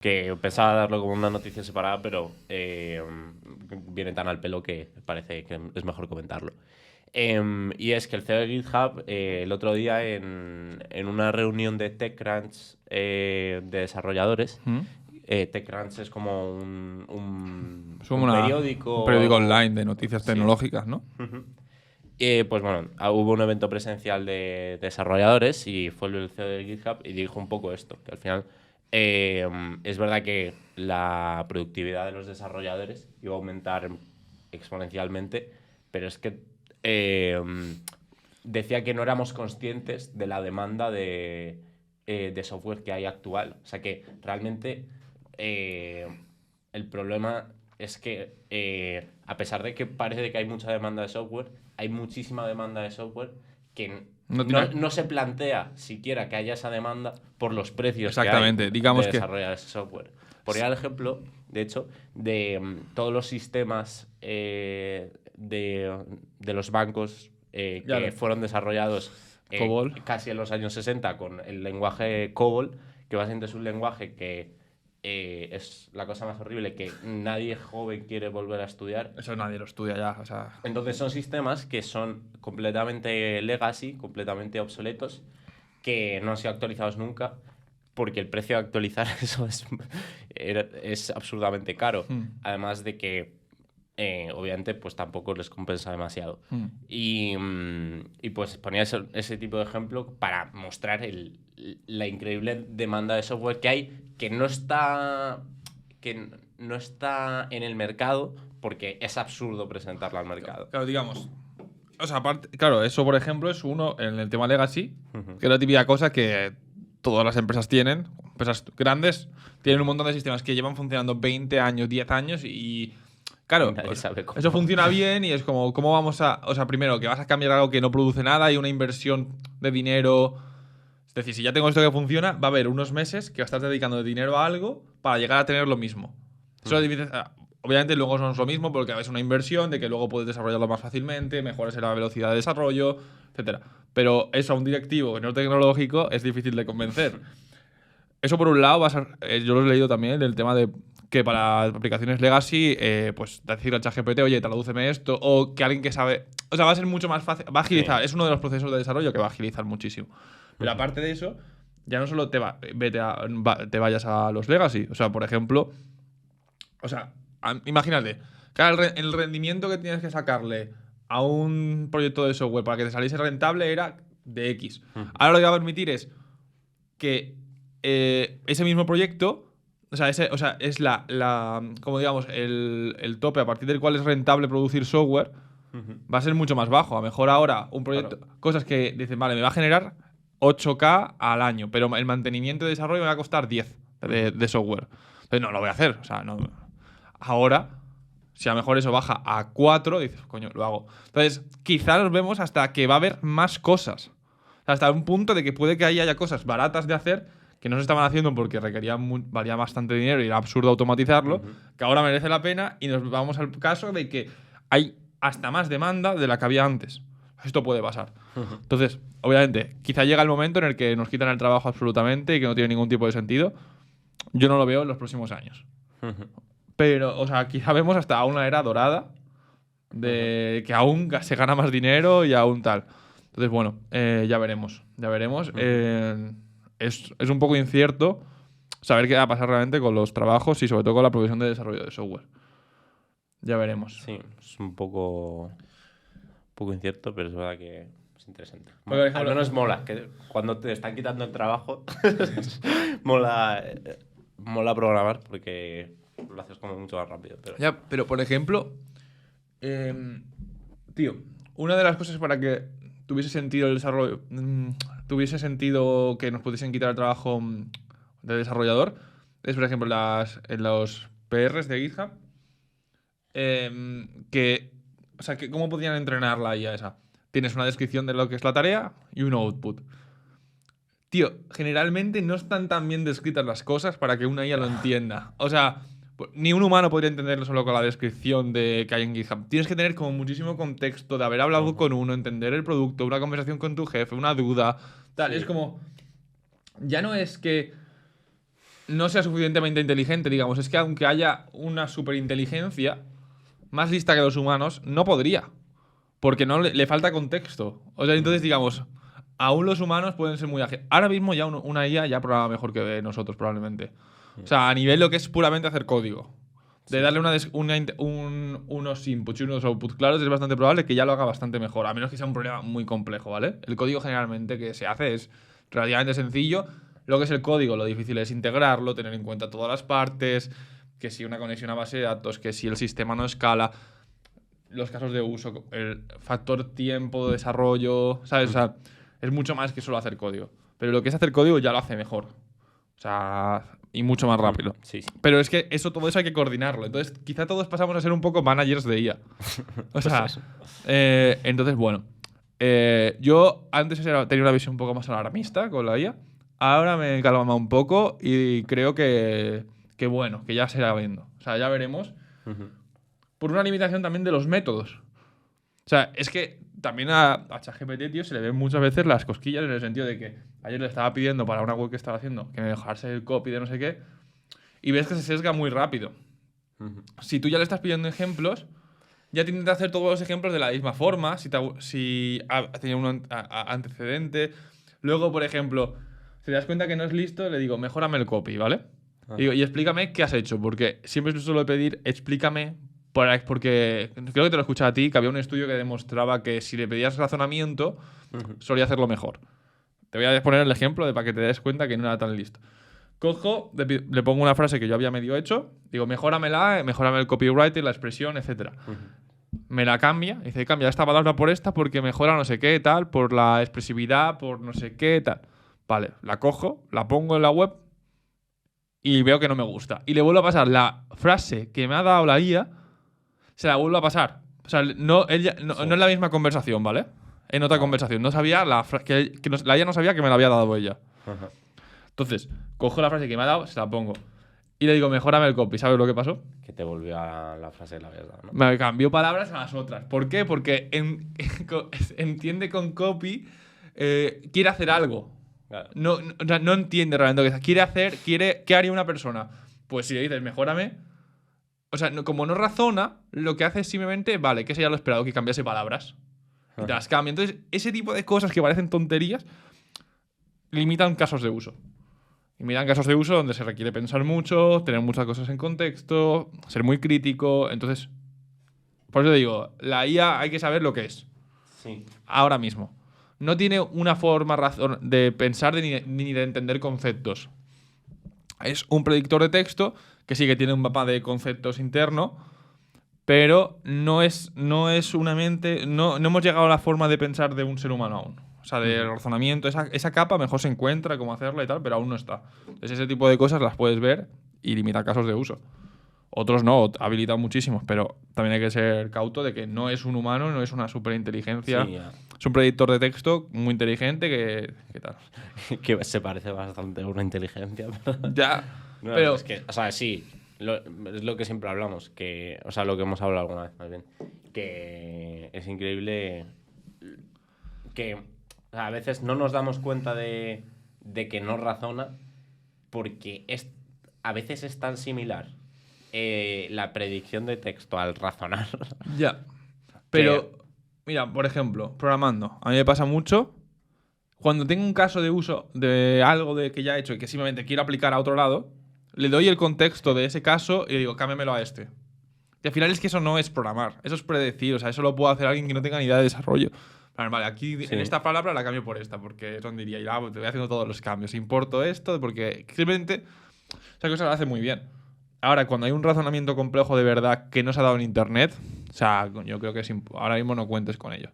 que pensaba darlo como una noticia separada, pero viene tan al pelo que parece que es mejor comentarlo. Y es que el CEO de GitHub, el otro día en una reunión de TechCrunch de desarrolladores, ¿Mm? TechCrunch es como un Es como un periódico periódico. online de noticias Sí. tecnológicas, ¿no? Ujú. Pues bueno, hubo un evento presencial de desarrolladores y fue el CEO de GitHub y dijo un poco esto, que al final es verdad que la productividad de los desarrolladores iba a aumentar exponencialmente, pero es que eh, decía que no éramos conscientes de la demanda de software que hay actual. O sea que realmente eh, el problema es que a pesar de que parece que hay mucha demanda de software, hay muchísima demanda de software que No tiene... no se plantea siquiera que haya esa demanda por los precios que hay Exactamente. de Digamos que... desarrollar ese software. Ponía el ejemplo, de hecho, de todos los sistemas de los bancos que Claro. fueron desarrollados COBOL. casi en los años 60 con el lenguaje COBOL, que básicamente es un lenguaje que es la cosa más horrible que nadie joven quiere volver a estudiar. Eso nadie lo estudia ya, o sea... Entonces son sistemas que son completamente legacy, completamente obsoletos, que no han sido actualizados nunca, porque el precio de actualizar eso es absurdamente caro. Además de que, obviamente, pues tampoco les compensa demasiado. Y pues ponía ese tipo de ejemplo para mostrar la increíble demanda de software que hay, que no está en el mercado, porque es absurdo presentarla al mercado. Claro, digamos... O sea, aparte, claro, eso por ejemplo es uno en el tema legacy, que es la típica cosa que todas las empresas tienen, empresas grandes, tienen un montón de sistemas que llevan funcionando 20 años, 10 años y claro, Nadie sabe cómo. eso funciona bien y es como, ¿cómo vamos a...? O sea, primero, que vas a cambiar algo que no produce nada y una inversión de dinero... Es decir, si ya tengo esto que funciona, va a haber unos meses que estás dedicando dinero a algo para llegar a tener lo mismo. Eso obviamente luego no es lo mismo porque es una inversión de que luego puedes desarrollarlo más fácilmente, mejores en la velocidad de desarrollo, etcétera. Pero eso a un directivo no tecnológico es difícil de convencer. Eso por un lado, yo lo he leído también, del tema de que para aplicaciones legacy, pues decir a ChatGPT, oye, tradúceme esto, o que alguien que sabe... O sea, va a ser mucho más fácil, va a agilizar, Sí. es uno de los procesos de desarrollo que va a agilizar muchísimo. Pero aparte de eso, ya no solo te vayas a los legacy, o sea, por ejemplo, o sea, imagínate, claro, el rendimiento que tienes que sacarle a un proyecto de software para que te saliese rentable era de X. Ahora lo que va a permitir es que ese mismo proyecto, o sea, es como digamos, el tope a partir del cual es rentable producir software, va a ser mucho más bajo. A lo mejor ahora un proyecto, cosas que dicen, vale, me va a generar 8K al año, pero el mantenimiento y desarrollo me va a costar 10 de software. Entonces no lo voy a hacer, o sea, no. Ahora, si a lo mejor eso baja a 4, dices, coño, lo hago. Entonces, quizás nos vemos hasta que va a haber más cosas. O sea, hasta un punto de que puede que haya cosas baratas de hacer que no se estaban haciendo porque valía bastante dinero y era absurdo automatizarlo, que ahora merece la pena y nos vamos al caso de que hay hasta más demanda de la que había antes. Esto puede pasar. Entonces, obviamente, quizá llega el momento en el que nos quitan el trabajo absolutamente y que no tiene ningún tipo de sentido. Yo no lo veo en los próximos años. Pero, o sea, quizá vemos hasta una era dorada de que aún se gana más dinero y aún tal. Entonces, bueno, ya veremos. Ya veremos. Es un poco incierto saber qué va a pasar realmente con los trabajos y sobre todo con la provisión de desarrollo de software. Ya veremos. Sí, es un poco incierto, pero es verdad que es interesante. Porque, por ejemplo, Al menos mola, que cuando te están quitando el trabajo, mola programar porque lo haces como mucho más rápido. Pero... Ya, pero por ejemplo, tío, una de las cosas para que tuviese sentido el desarrollo, tuviese sentido que nos pudiesen quitar el trabajo de desarrollador, es por ejemplo en los PRs de GitHub, o sea, que ¿cómo podrían entrenar la IA esa? Tienes una descripción de lo que es la tarea y un output. Tío, generalmente no están tan bien descritas las cosas para que una IA lo entienda. O sea, ni un humano podría entenderlo solo con la descripción de que hay en GitHub. Tienes que tener como muchísimo contexto de haber hablado con uno, entender el producto, una conversación con tu jefe, una duda, tal. Sí. Es como... Ya no es que no sea suficientemente inteligente, digamos. Es que aunque haya una superinteligencia más lista que los humanos, no podría. Porque no le falta contexto. O sea, entonces, digamos, aún los humanos pueden ser muy ágiles. Ahora mismo ya una IA ya programa mejor que nosotros, probablemente. O sea, a nivel lo que es puramente hacer código. De darle unos inputs y unos outputs claros, es bastante probable que ya lo haga bastante mejor. A menos que sea un problema muy complejo, ¿vale? El código generalmente que se hace es relativamente sencillo. Lo que es el código, lo difícil es integrarlo, tener en cuenta todas las partes, que si una conexión a base de datos, que si el sistema no escala, los casos de uso, el factor tiempo de desarrollo, ¿sabes? O sea, es mucho más que solo hacer código. Pero lo que es hacer código ya lo hace mejor. O sea, y mucho más rápido. Sí, sí. Pero es que todo eso hay que coordinarlo. Entonces, quizá todos pasamos a ser un poco managers de IA. O sea, entonces, bueno. Yo antes tenía una visión un poco más alarmista con la IA. Ahora me he calmado un poco y creo que bueno, que ya se irá viendo. O sea, ya veremos. Por una limitación también de los métodos. O sea, es que también a ChatGPT, tío, se le ven muchas veces las cosquillas en el sentido de que ayer le estaba pidiendo para una web que estaba haciendo que me dejase el copy de no sé qué y ves que se sesga muy rápido. Si tú ya le estás pidiendo ejemplos, ya te intenta hacer todos los ejemplos de la misma forma, si ha tenido un antecedente. Luego, por ejemplo, si te das cuenta que no es listo, le digo, mejórame el copy, ¿vale? Digo, y explícame qué has hecho, porque siempre suelo pedir, explícame, porque creo que te lo escuché a ti, que había un estudio que demostraba que si le pedías razonamiento, solía hacerlo mejor. Te voy a poner el ejemplo para que te des cuenta que no era tan listo. Cojo, le pongo una frase que yo había medio hecho, digo, mejórame el copywriting, la expresión, etc. Me la cambia, dice, cambia esta palabra por esta porque mejora no sé qué, tal, por la expresividad, por no sé qué, tal. Vale, la cojo, la pongo en la web y veo que no me gusta. Y le vuelvo a pasar la frase que me ha dado la IA, se la vuelvo a pasar. O sea, no es la misma conversación, ¿vale? En otra conversación. No sabía la IA no sabía que me la había dado ella. Entonces, cojo la frase que me ha dado, se la pongo. Y le digo, mejórame el copy. ¿Sabes lo que pasó? Que te volvió a la frase que le habías dado, ¿no? Me cambió palabras a las otras. ¿Por qué? Porque entiende con copy, quiere hacer algo. Claro. No entiende realmente lo que quiere. ¿Qué haría una persona? Pues si le dices, mejórame. O sea, como no razona, lo que hace es simplemente, vale, que sería lo esperado, que cambiase palabras. Y te las cambia. Entonces, ese tipo de cosas que parecen tonterías limitan casos de uso. Limitan casos de uso donde se requiere pensar mucho, tener muchas cosas en contexto, ser muy crítico. Entonces, por eso digo, la IA hay que saber lo que es. Sí. Ahora mismo. No tiene una forma de pensar ni de entender conceptos. Es un predictor de texto que sí que tiene un mapa de conceptos interno, pero no es una mente. No hemos llegado a la forma de pensar de un ser humano aún. O sea, de razonamiento. Esa capa mejor se encuentra, cómo hacerla y tal, pero aún no está. Entonces, ese tipo de cosas las puedes ver y limitar casos de uso. Otros no, habilitan muchísimos, pero también hay que ser cauto de que no es un humano, no es una superinteligencia. Sí, es un predictor de texto muy inteligente que tal. Que se parece bastante a una inteligencia. Ya, no, pero... Es que, o sea, sí, es lo que siempre hablamos, que, o sea, lo que hemos hablado alguna vez más bien, que es increíble que o sea, a veces no nos damos cuenta de que no razona porque a veces es tan similar la predicción de texto al razonar. Ya. Pero, mira, por ejemplo, programando. A mí me pasa mucho. Cuando tengo un caso de uso de algo que ya he hecho y que simplemente quiero aplicar a otro lado, le doy el contexto de ese caso y le digo, cámbiamelo a este. Y al final es que eso no es programar. Eso es predecir. O sea, eso lo puede hacer alguien que no tenga ni idea de desarrollo. Vale, aquí en esta palabra la cambio por esta, porque eso diría, te voy haciendo todos los cambios. Importo esto, porque simplemente esa cosa la hace muy bien. Ahora, cuando hay un razonamiento complejo de verdad que no se ha dado en internet, o sea, yo creo que ahora mismo no cuentes con ello.